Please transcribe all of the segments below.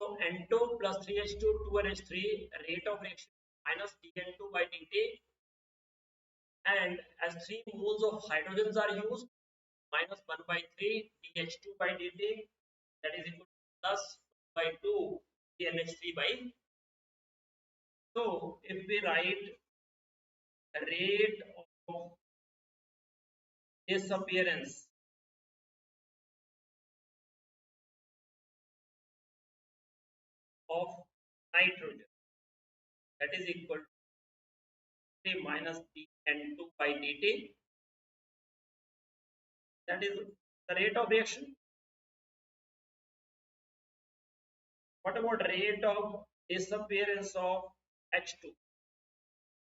So N2 plus 3H2, 2NH3, rate of reaction minus dN2 by dt, and as 3 moles of hydrogens are used, minus 1 by 3 dH2 by dt, that is equal to plus 1 by 2 dNH3 by. So if we write the rate of disappearance of nitrogen, that is equal to 3 minus dN2 by dt, that is the rate of reaction. What about rate of disappearance of H2?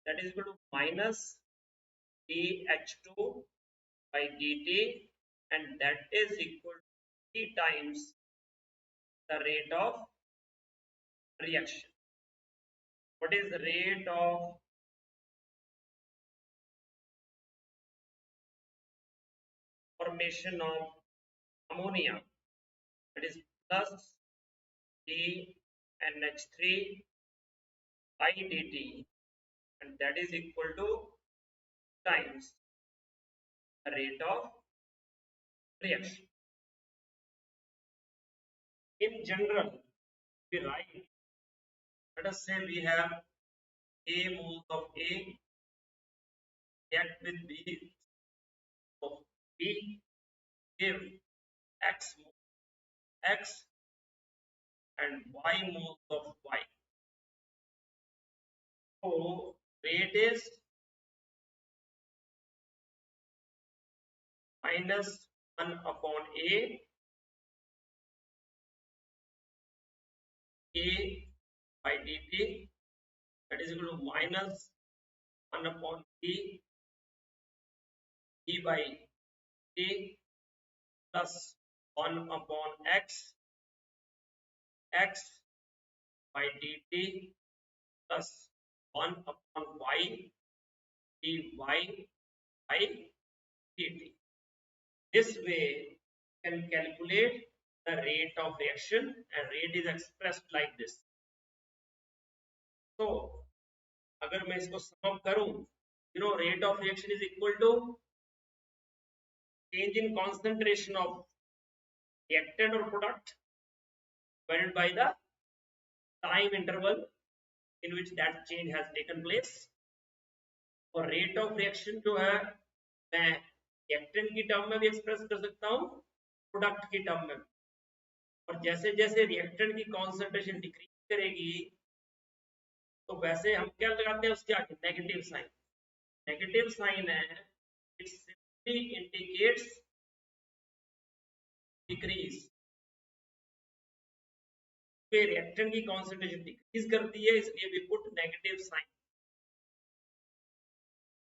That is equal to minus dH2 by dt, and that is equal to 3 times the rate of reaction. What is the rate of formation of ammonia? That is plus dNH3 by dt, and that is equal to times the rate of reaction. In general, we write, let us say we have A moles of A react with B of B, give X and Y moles of Y. So rate is minus 1 upon A by dt, that is equal to minus 1 upon B by t plus 1 upon x by dt plus 1 upon y dy by dt. This way you can calculate the rate of reaction, and rate is expressed like this. So अगर मैं इसको sum up करूं, rate of reaction is equal to change in concentration of reactant or product divided by the time interval in which that change has taken place. और rate of reaction जो है मैं reactant की term में भी express कर सकता हूँ, प्रोडक्ट की टर्म में भी. और जैसे जैसे रिएक्टेंट की कॉन्सेंट्रेशन डिक्रीज करेगी तो वैसे हम क्या लगाते हैं उसके आगे नेगेटिव साइन. नेगेटिव साइन है, it simply indicates decrease. Reactant की कॉन्सेंट्रेशन डिक्रीज करती है, इसलिए वी पुट नेगेटिव साइन.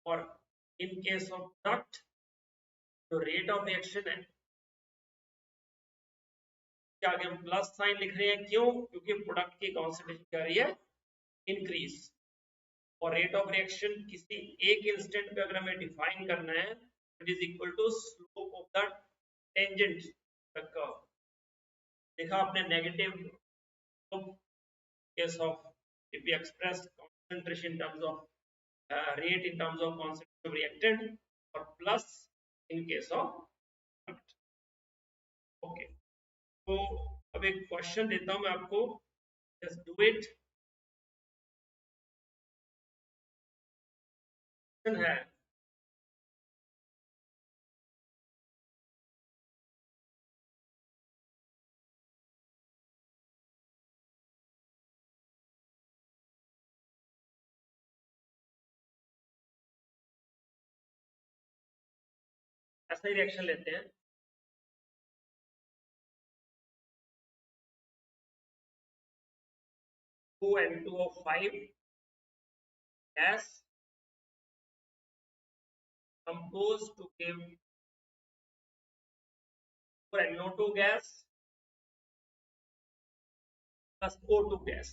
और इन केस ऑफ प्रोडक्ट जो रेट ऑफ रिएक्शन है क्या आगे हम प्लस साइन लिख रहे हैं, क्यों? क्योंकि प्रोडक्ट की कॉन्सेंट्रेशन क्या रही है, इंक्रीज. और रेट ऑफ रिएक्शन किसी एक इंस्टेंट पे अगर हमें डिफाइन करना है, it is equal to slope of the tangent curve. देखा आपने negative case of if we express concentration in terms of rate in terms of concentration of reactant, or plus in case of product. Okay, तो अब एक question देता हूं मैं आपको, just do it. Question है, ऐसा ही रिएक्शन लेते हैं. N2O5 gas composed to give NO2 gas plus O2 gas.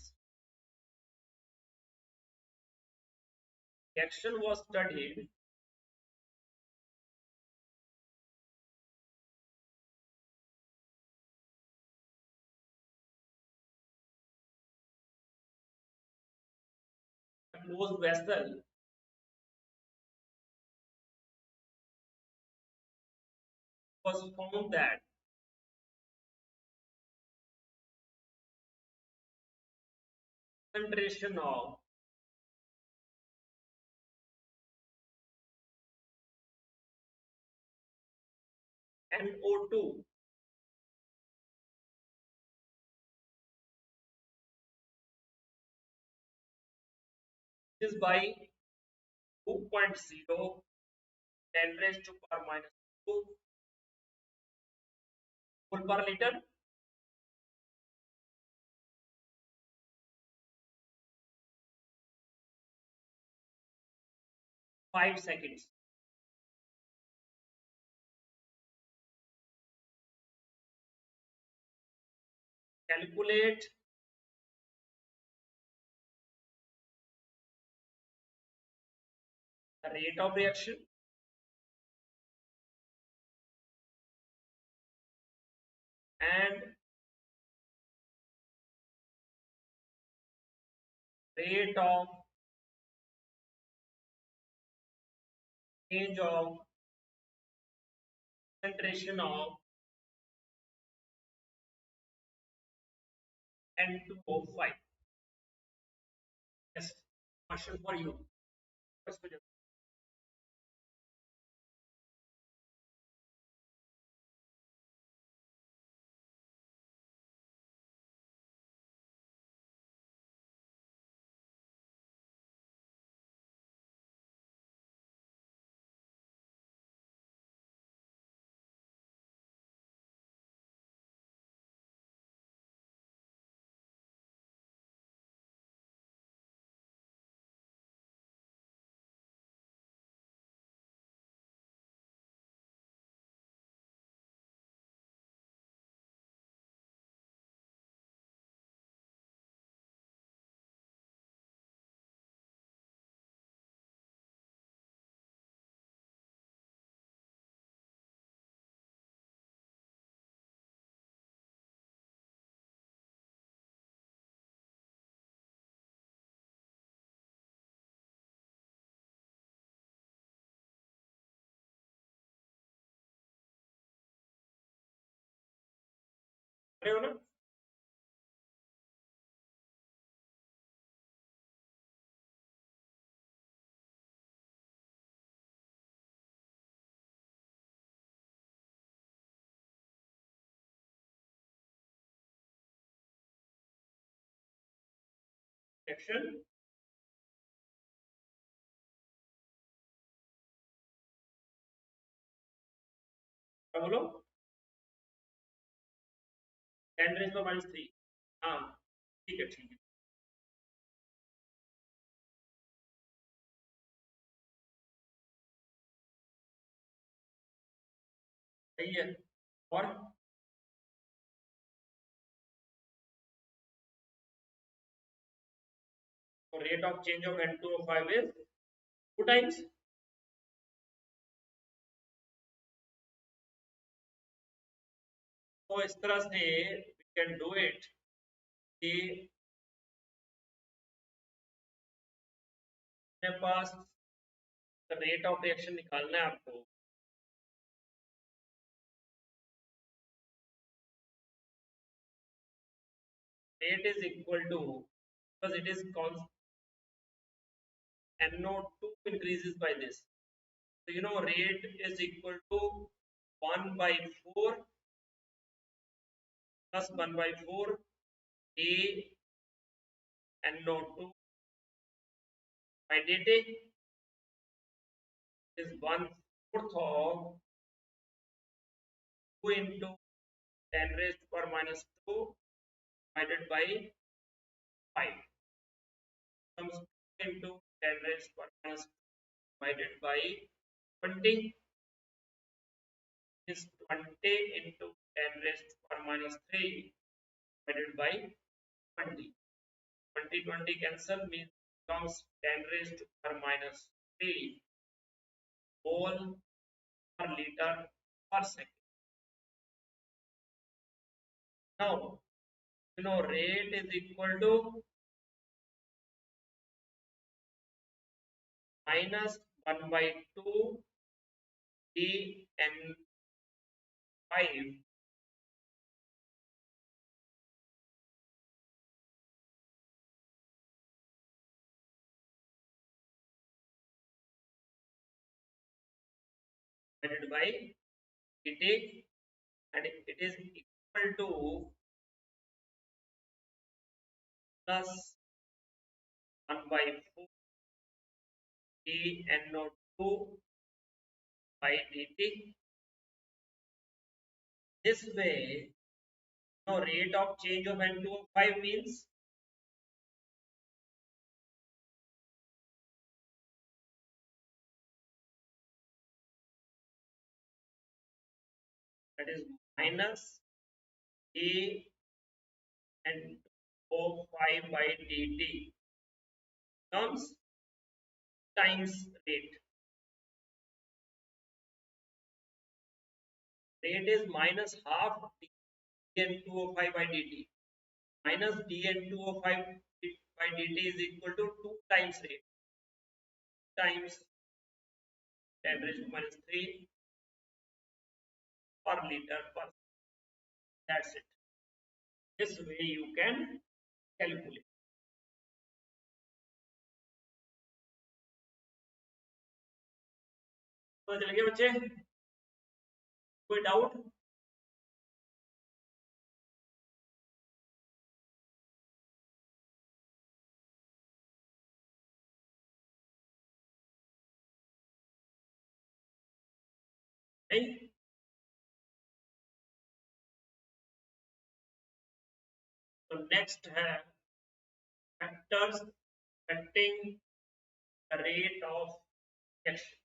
Reaction was studied closed vessel was found that concentration of NO2 is by 2.0 10 raised to power minus 2 mole per liter. 5 seconds. Calculate the rate of reaction and rate of change of concentration of N2O5. Yes, question for you. Question. Reaction. बोलो 10 raised to minus 3. हाँ ठीक है ठीक है सही है और rate of change of N2O5 is 2 times. तो इस तरह से we can do it कि अपने पास रेट ऑफ रिएक्शन निकालना है आपको rate is equal to because it is constant NO2 increases by this. So you know rate is equal to 1 by 4 plus 1 by 4 A NO2 by dt is 1/4 of 2 into 10 raised to power minus 2 divided by 5 comes 2 into 10 raised to power minus 2 divided by 20 is 20 into 10 raised to power minus 3 divided by 20. 20 cancel means becomes 10 raised to power minus 3 mole per liter per second. Now, you know rate is equal to minus 1 by 2 dn 5 divided by dt, and it is equal to plus 1 by 4 dno2 by dt. This way, rate of change of N2O5 means that is minus a N2O5 by dt comes times rate. Rate is minus half dn2O5 by dt. Minus dn2O5 by dt is equal to 2 times rate times 10 raised to minus 3 per liter per. That's it. This way you can calculate. तो चल गए बच्चे, कोई doubt? नहीं? तो next है factors affecting the rate of reaction.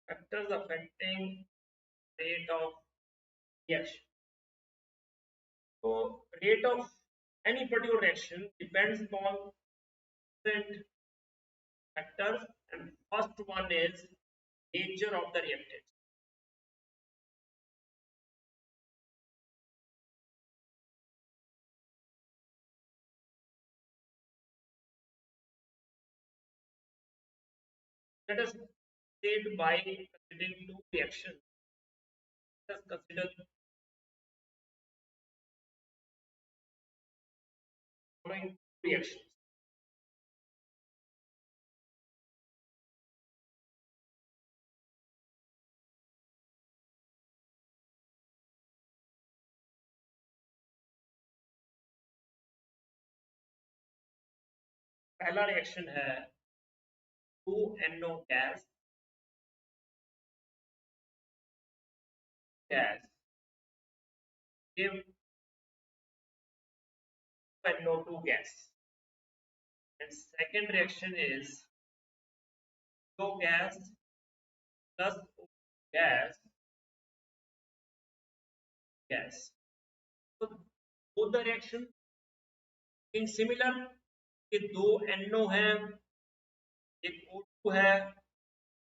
Factors affecting rate of reaction. So rate of any particular reaction depends upon different factors, and first one is nature of the reactant. Let us state by considering two reactions. Let us consider following two reactions. पहला reaction है 2NO gas give NO2 gas, and second reaction is no gas plus gas. So both the reaction in similar कि दो NO है, एक O2 है,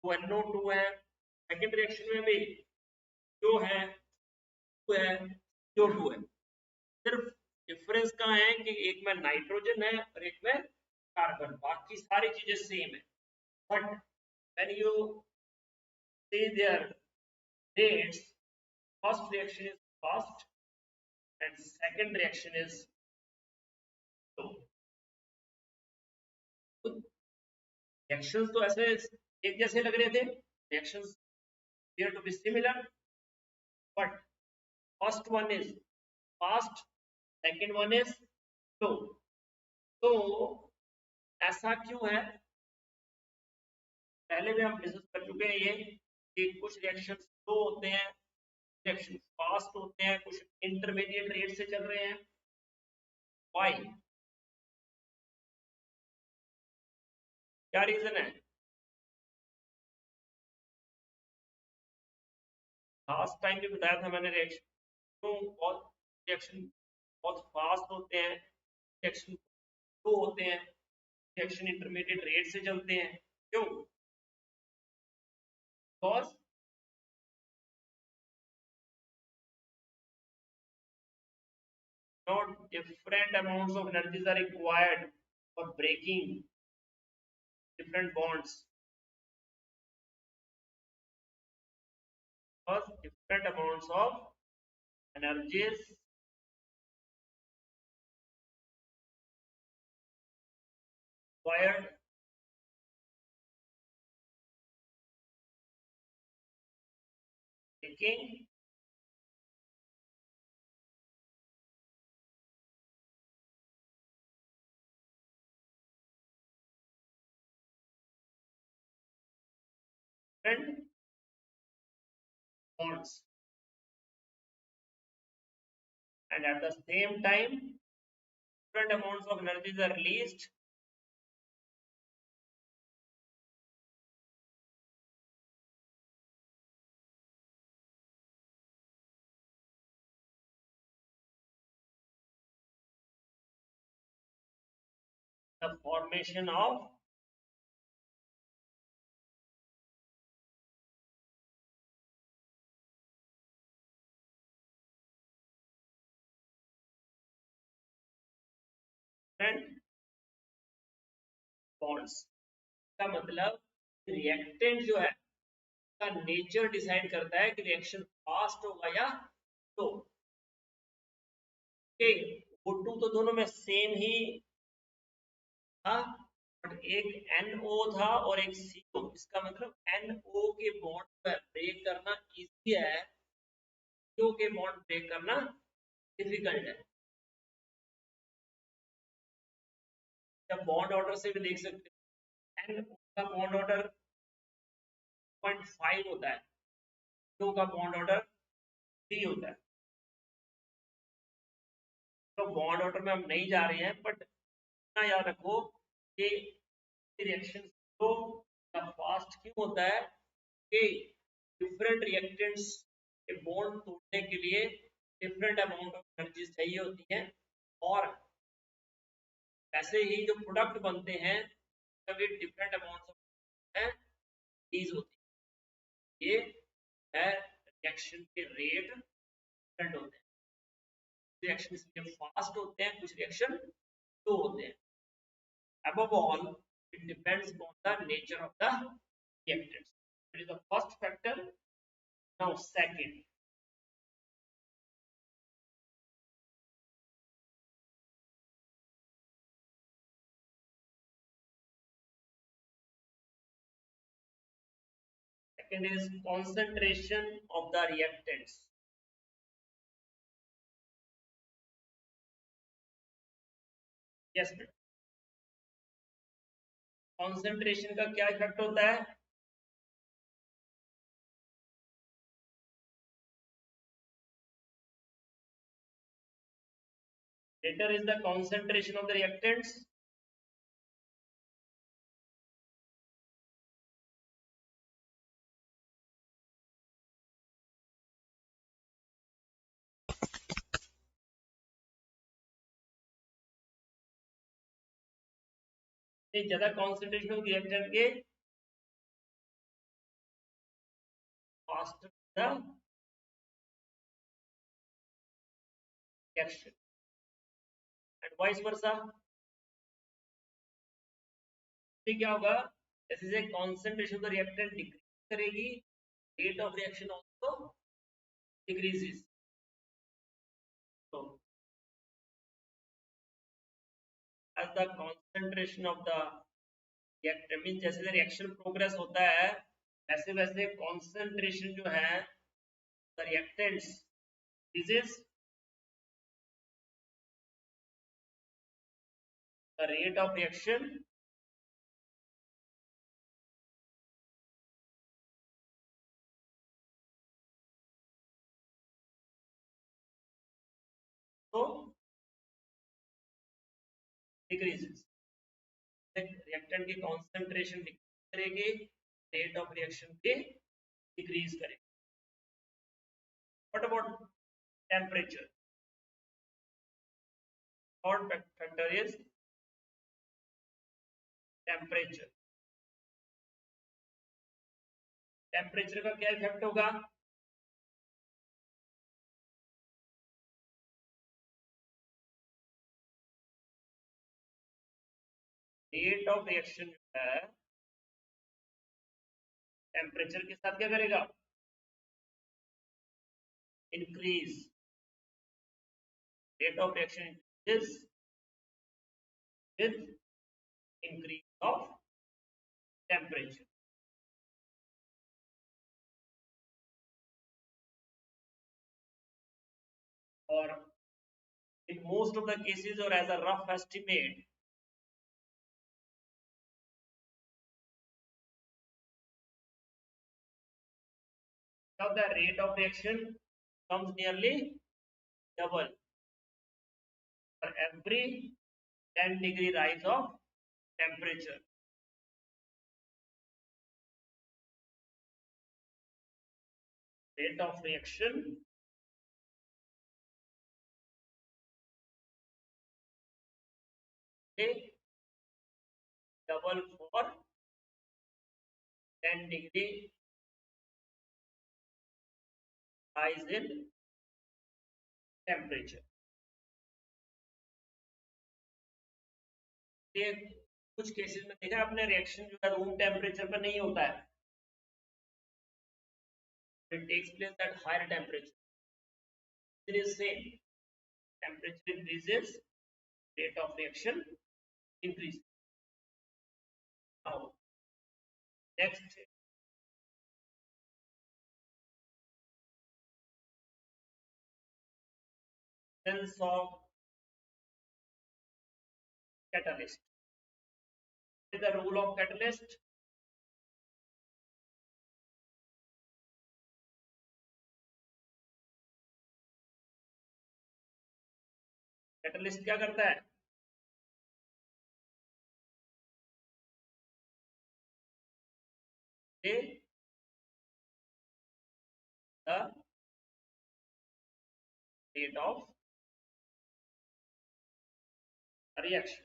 दो NO2 है. Second reaction में भी जो है वो है CO2 है. सिर्फ डिफरेंस कहाँ है कि एक में नाइट्रोजन है और एक में कार्बन, बाकी सारी चीजें सेम है. But when you see their rates, first reaction is fast and second reaction is slow. तो reactions तो ऐसे एक जैसे लग रहे थे, reactions appear to be similar, but first one is fast, second one is slow. तो ऐसा क्यों है? पहले भी हम डिस्कस कर चुके हैं ये कि कुछ रिएक्शन स्लो होते हैं, रिएक्शन फास्ट होते हैं, कुछ इंटरमीडिएट रेट से चल रहे हैं. व्हाई? क्या रीजन है? लास्ट टाइम भी बताया था मैंने, रिएक्शन बहुत रिएक्शन बहुत फास्ट होते हैं, रिएक्शन स्लो होते हैं, रिएक्शन इंटरमीडिएट रेट से चलते हैं। क्यों? Because not different amounts of energies are required for breaking different bonds, because different amounts of energies required breaking different bonds, and at the same time different amounts of energies are released the formation of different bonds। का मतलब reactant जो है का nature decide करता है कि reaction fast होगा या स्लो। ओके, O2 तो दोनों में सेम ही था, बट एक NO था और एक CO। इसका मतलब NO के बॉन्ड ब्रेक करना इजी है, CO के बॉन्ड ब्रेक करना डिफिकल्ट है। जब बॉन्ड ऑर्डर से भी देख सकते हैं, NO का बॉन्ड ऑर्डर 0.5 होता है, CO का बॉन्ड ऑर्डर 3 होता है। तो बॉन्ड ऑर्डर में हम नहीं जा रहे हैं, बट इतना याद रखो कि रिएक्शन स्लो या फास्ट क्यों होता है कि डिफरेंट रिएक्टेंट्स के बॉन्ड तोड़ने के लिए डिफरेंट अमाउंट ऑफ एनर्जी चाहिए होती है, और ऐसे ही जो प्रोडक्ट बनते हैं तभी डिफरेंट अमाउंट ऑफ एनर्जी होती है। ये है रिएक्शन के रेट डिफरेंट होते हैं, रिएक्शन इसलिए फास्ट होते हैं, कुछ रिएक्शन स्लो होते हैं। Above all, it depends on the nature of the reactants. It is the first factor. Now, second is concentration of the reactants. Yes, madam. Concentration का क्या इफेक्ट होता है? Greater is the concentration of the reactants, ज्यादा concentration of reactant के faster the reaction, and vice versa। क्या होगा, जैसे concentration of the reactant decrease करेगी, rate of reaction also decreases। So as the concentration of the reactant means जैसे reaction progress होता है वैसे वैसे concentration जो है the reactants increases, the rate of reaction so decreases। Reactant की concentration decrease करेगी, rate of reaction भी डिक्रीज करेगी। What about temperature? Third factor is temperature. Temperature का क्या इफेक्ट होगा? रेट ऑफ रिएक्शन जो है टेम्परेचर के साथ क्या करेगा? Increase. Rate of reaction increases with increase of temperature. Or in most of the cases, or as a rough estimate, now the rate of reaction comes nearly double for every 10-degree rise of temperature. Rate of reaction double for 10-degree rise in temperature. ये कुछ cases में देखा आपने reaction जो है room temperature पर नहीं होता है. It takes place at higher temperature. It is same. Temperature increases, rate of reaction increases. Now, next, sense of catalyst. What is the role of catalyst? Catalyst क्या करता है? The rate of reaction.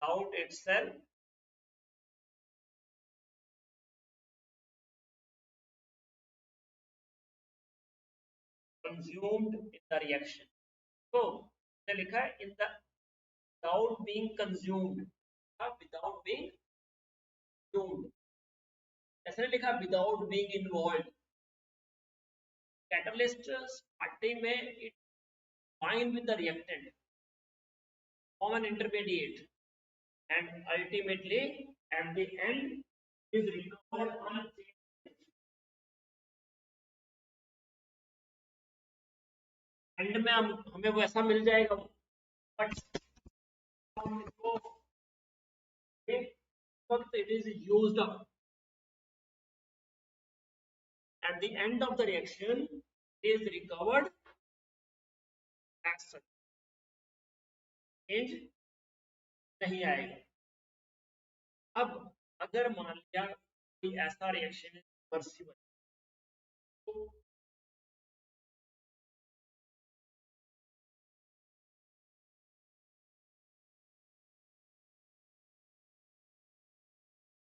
Without itself consumed in the reaction. So, लिखा है in the without being consumed. Without being consumed. ऐसे लिखा without being involved. Catalyst starting में it bind with the reactant, form an intermediate, and ultimately at the end is recovered on a chain. And में हमें वैसा मिल जाएगा, but वक्त it is used up. At the end of the reaction it is recovered as such. Change नहीं आएगा. अब अगर मान लिया कोई ऐसा रिएक्शन है रिवर्सिबल, तो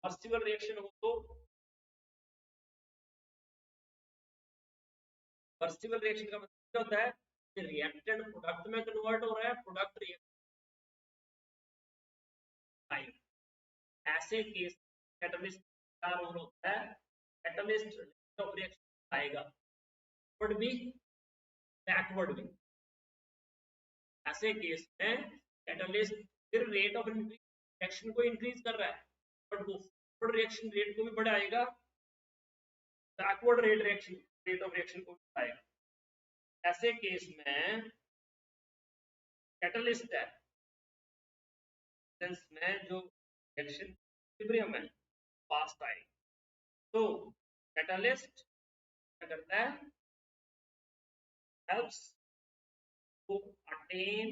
रिवर्सिबल रिएक्शन हो तो रिवर्सिबल रिएक्शन का मतलब क्या होता है कि रिएक्टेंट प्रोडक्ट में कन्वर्ट हो रहा है, प्रोडक्ट रिएक्ट. ऐसे केस कैटलिस्ट का रोल होता है. कैटलिस्ट रेट ऑफ रिएक्शन आएगा बट भी बैकवर्ड भी. ऐसे केस में कैटलिस्ट फिर रेट ऑफ रिएक्शन को इंक्रीज कर रहा है बट वो फॉरवर्ड रिएक्शन रेट को भी बढ़ाएगा, बैकवर्ड रेट ऑफ रिएक्शन को बढ़ाएगा. ऐसे केस में कैटलिस्ट है में जो रिएक्शन इक्विलिब्रियम है पास्ट आएगी. तो कैटलिस्ट क्या करता है? Helps to attain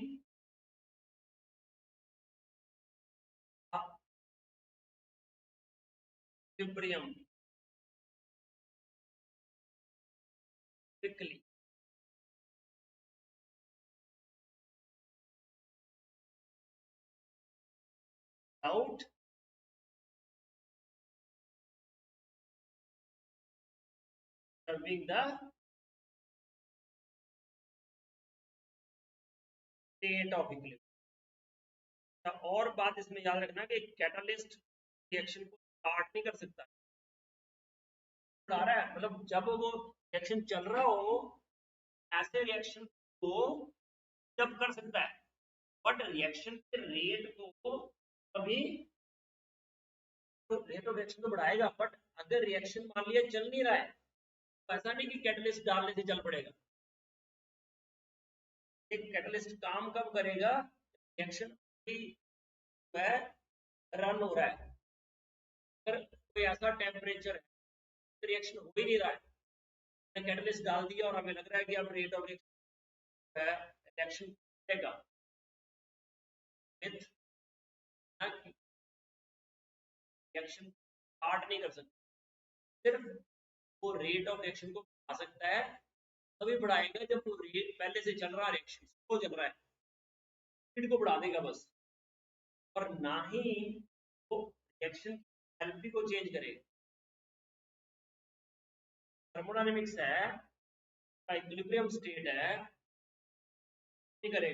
equilibrium quickly without disturbing the state of equilibrium. और बात इसमें याद रखना कि कैटलिस्ट रिएक्शन को स्टार्ट नहीं कर सकता, आ रहा है मतलब जब वो रिएक्शन चल रहा हो ऐसे रिएक्शन को जब कर सकता है, बट रिएक्शन के रेट को कभी, तो रेट ऑफ रिएक्शन तो बढ़ाएगा, बट अगर रिएक्शन मान लिया चल नहीं रहा है तो ऐसा नहीं कि कैटलिस्ट डालने से चल पड़ेगा। एक कैटलिस्ट काम कब करेगा, रिएक्शन है रन हो रहा है, अगर कोई ऐसा टेम्परेचर है रिएक्शन हो ही नहीं रहा है, कैटलिस्ट डाल दिया और हमें लग रहा है कि अब रेट ऑफ रिएक्शन बढ़ेगा विथ रिएक्शन स्टार्ट नहीं कर सकते, सिर्फ वो रेट ऑफ रिएक्शन को बढ़ा सकता है, तभी बढ़ाएगा जब वो रेट पहले से चल रहा है, रिएक्शन को चल रहा है, स्पीड को बढ़ा देगा बस, और ना ही वो रिएक्शन एंथैल्पी को चेंज करेगा। थर्मोडायनेमिक्स है, इक्विलिब्रियम स्टेट है, नहीं करेगा।